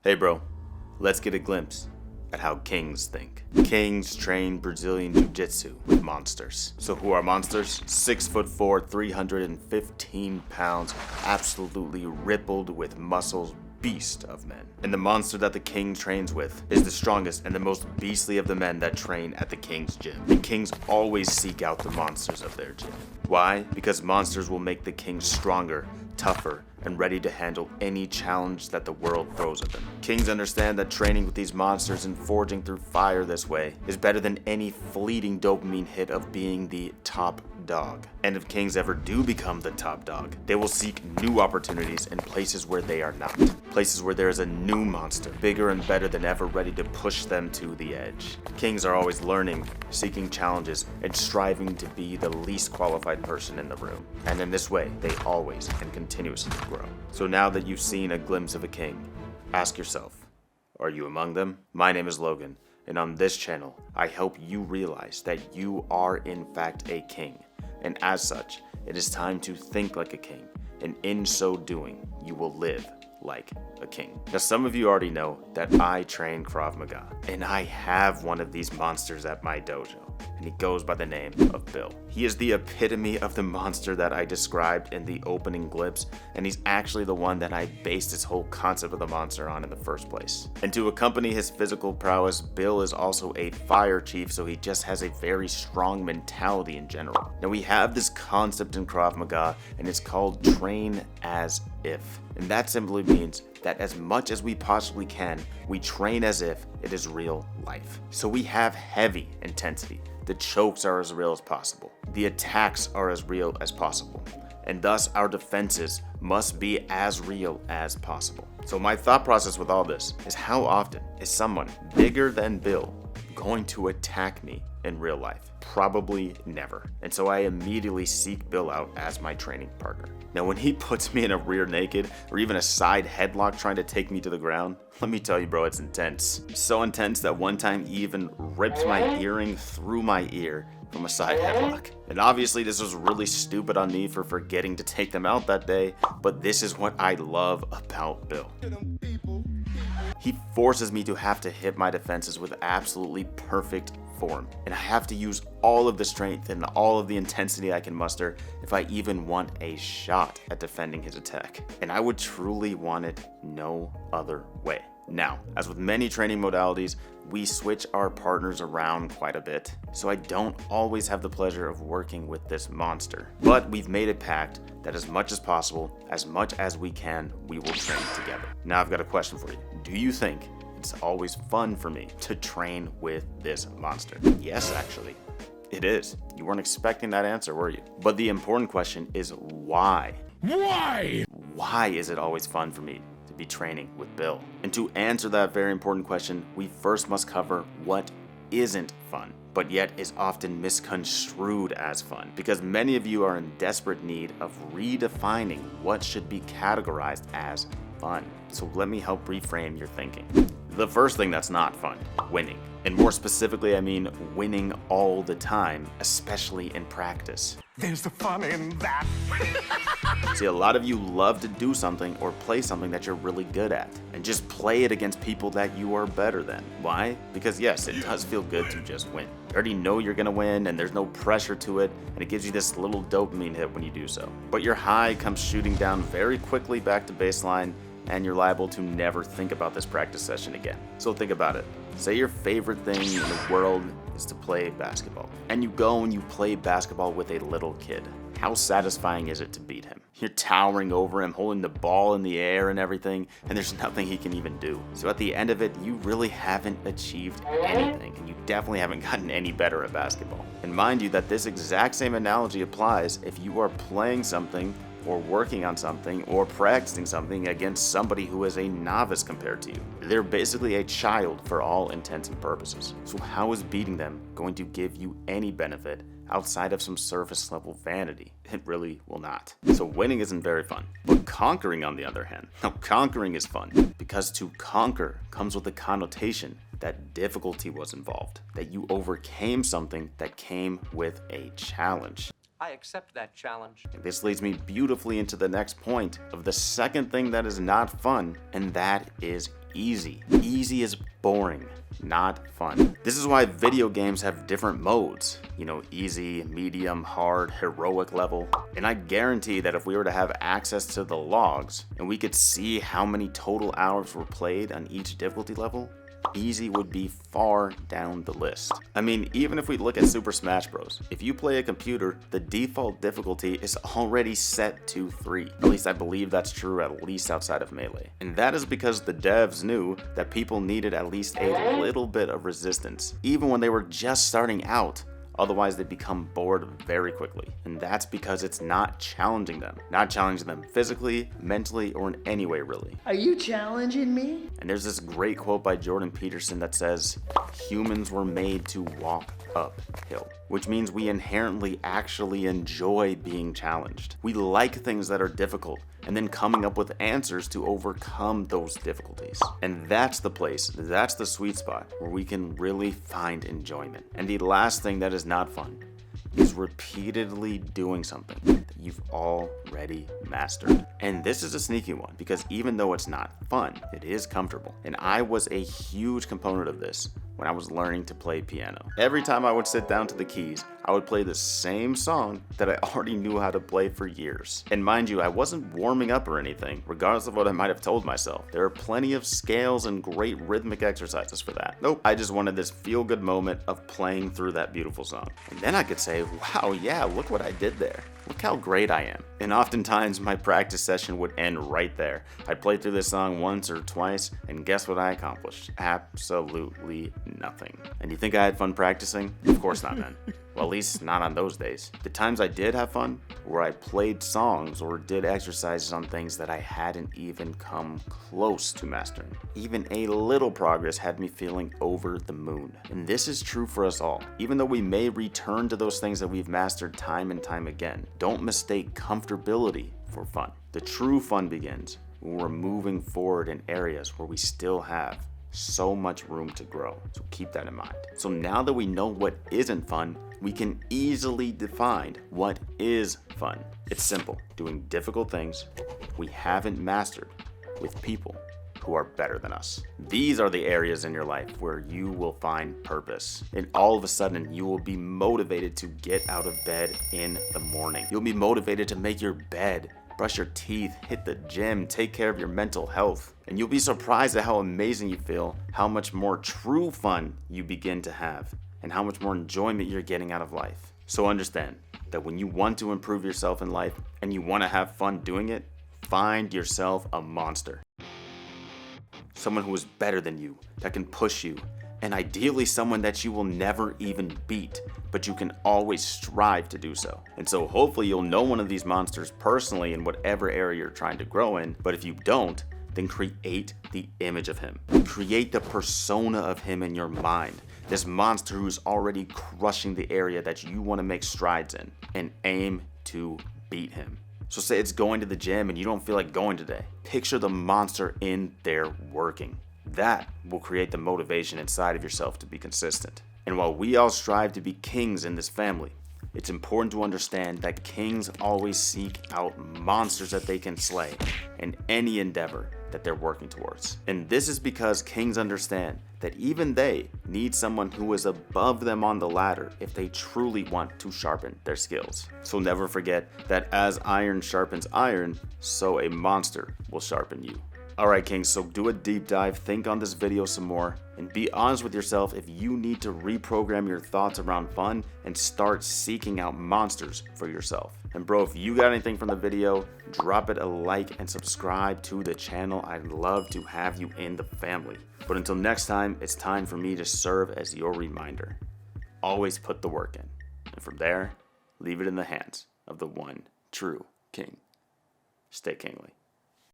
Hey bro, let's get a glimpse at how kings think. Kings train Brazilian Jiu-Jitsu with monsters. So who are monsters? 6'4", 315 pounds, absolutely rippled with muscles, beast of men. And the monster that the king trains with is the strongest and the most beastly of the men that train at the king's gym. And kings always seek out the monsters of their gym. Why? Because monsters will make the king stronger, tougher, and ready to handle any challenge that the world throws at them. Kings understand that training with these monsters and forging through fire this way is better than any fleeting dopamine hit of being the top dog. And if kings ever do become the top dog, they will seek new opportunities in places where they are not. Places where there is a new monster, bigger and better than ever, ready to push them to the edge. Kings are always learning, seeking challenges, and striving to be the least qualified person in the room. And in this way, they always and continuously grow. So now that you've seen a glimpse of a king, ask yourself, are you among them? My name is Logan, and on this channel, I help you realize that you are in fact a king. And as such, it is time to think like a king, and in so doing, you will live like a king. Now, some of you already know that I train Krav Maga, and I have one of these monsters at my dojo, and he goes by the name of Bill. He is the epitome of the monster that I described in the opening glimpse, and he's actually the one that I based this whole concept of the monster on in the first place. And to accompany his physical prowess, Bill is also a fire chief, so he just has a very strong mentality in general. Now, we have this concept in Krav Maga, and it's called train as if. And that simply means that as much as we possibly can, we train as if it is real life. So we have heavy intensity. The chokes are as real as possible. The attacks are as real as possible. And thus our defenses must be as real as possible. So my thought process with all this is, how often is someone bigger than Bill going to attack me in real life? Probably never. And so I immediately seek Bill out as my training partner. Now, when he puts me in a rear naked or even a side headlock trying to take me to the ground, let me tell you, bro, it's intense. So intense that one time he even ripped my earring through my ear from a side headlock. And obviously this was really stupid on me for forgetting to take them out that day, but this is what I love about Bill. He forces me to have to hit my defenses with absolutely perfect form, and I have to use all of the strength and all of the intensity I can muster if I even want a shot at defending his attack. And I would truly want it no other way. Now, as with many training modalities, we switch our partners around quite a bit, so I don't always have the pleasure of working with this monster. But we've made a pact that as much as possible, as much as we can, we will train together. Now I've got a question for you. Do you think it's always fun for me to train with this monster? Yes, actually, it is. You weren't expecting that answer, were you? But the important question is why? Why? Why is it always fun for me to be training with Bill? And to answer that very important question, we first must cover what isn't fun, but yet is often misconstrued as fun, because many of you are in desperate need of redefining what should be categorized as fun. So let me help reframe your thinking. The first thing that's not fun, winning. And more specifically, I mean winning all the time, especially in practice. There's the fun in that. See, a lot of you love to do something or play something that you're really good at, and just play it against people that you are better than. Why? Because yes, it does feel good to just win. You already know you're gonna win, and there's no pressure to it, and it gives you this little dopamine hit when you do so. But your high comes shooting down very quickly back to baseline, and you're liable to never think about this practice session again. So think about it. Say your favorite thing in the world is to play basketball, and you go and you play basketball with a little kid. How satisfying is it to beat him? You're towering over him, holding the ball in the air and everything, and there's nothing he can even do. So at the end of it, you really haven't achieved anything, and you definitely haven't gotten any better at basketball. And mind you that this exact same analogy applies if you are playing something or working on something or practicing something against somebody who is a novice compared to you. They're basically a child for all intents and purposes. So how is beating them going to give you any benefit outside of some surface level vanity? It really will not. So winning isn't very fun. But conquering, on the other hand, now conquering is fun, because to conquer comes with the connotation that difficulty was involved, that you overcame something that came with a challenge. I accept that challenge. This leads me beautifully into the next point of the second thing that is not fun, and that is easy. Easy is boring, not fun. This is why video games have different modes. You know, easy, medium, hard, heroic level. And I guarantee that if we were to have access to the logs and we could see how many total hours were played on each difficulty level, easy would be far down the list. I mean, even if we look at Super Smash Bros., if you play a computer, the default difficulty is already set to 3. At least I believe that's true, at least outside of Melee. And that is because the devs knew that people needed at least a little bit of resistance, even when they were just starting out. Otherwise, they become bored very quickly. And that's because it's not challenging them. Not challenging them physically, mentally, or in any way, really. Are you challenging me? And there's this great quote by Jordan Peterson that says, "Humans were made to walk uphill," which means we inherently actually enjoy being challenged. We like things that are difficult and then coming up with answers to overcome those difficulties. And that's the place, that's the sweet spot where we can really find enjoyment. And the last thing that is not fun is repeatedly doing something that you've already mastered. And this is a sneaky one because even though it's not fun, it is comfortable. And I was a huge component of this when I was learning to play piano. Every time I would sit down to the keys, I would play the same song that I already knew how to play for years. And mind you, I wasn't warming up or anything, regardless of what I might have told myself. There are plenty of scales and great rhythmic exercises for that. Nope, I just wanted this feel-good moment of playing through that beautiful song. And then I could say, wow, yeah, look what I did there. Look how great I am. And oftentimes my practice session would end right there. I'd play through this song once or twice, and guess what I accomplished? Absolutely nothing. And you think I had fun practicing? Of course not, man. Well, at least not on those days. The times I did have fun were I played songs or did exercises on things that I hadn't even come close to mastering. Even a little progress had me feeling over the moon. And this is true for us all. Even though we may return to those things that we've mastered time and time again, don't mistake comfortability for fun. The true fun begins when we're moving forward in areas where we still have so much room to grow. So keep that in mind. So now that we know what isn't fun, we can easily define what is fun. It's simple. Doing difficult things we haven't mastered with people who are better than us. These are the areas in your life where you will find purpose. And all of a sudden, you will be motivated to get out of bed in the morning. You'll be motivated to make your bed, brush your teeth, hit the gym, take care of your mental health. And you'll be surprised at how amazing you feel, how much more true fun you begin to have, and how much more enjoyment you're getting out of life. So understand that when you want to improve yourself in life and you want to have fun doing it, find yourself a monster. Someone who is better than you, that can push you, and ideally someone that you will never even beat, but you can always strive to do so. And so hopefully you'll know one of these monsters personally in whatever area you're trying to grow in, but if you don't, then create the image of him. Create the persona of him in your mind. This monster who's already crushing the area that you want to make strides in, and aim to beat him. So say it's going to the gym and you don't feel like going today. Picture the monster in there working. That will create the motivation inside of yourself to be consistent. And while we all strive to be kings in this family, it's important to understand that kings always seek out monsters that they can slay in any endeavor that they're working towards. And this is because kings understand that even they need someone who is above them on the ladder if they truly want to sharpen their skills. So never forget that as iron sharpens iron, so a monster will sharpen you. Alright kings, so do a deep dive, think on this video some more, and be honest with yourself if you need to reprogram your thoughts around fun and start seeking out monsters for yourself. And bro, if you got anything from the video, drop it a like and subscribe to the channel. I'd love to have you in the family. But until next time, it's time for me to serve as your reminder. Always put the work in. And from there, leave it in the hands of the one true king. Stay kingly.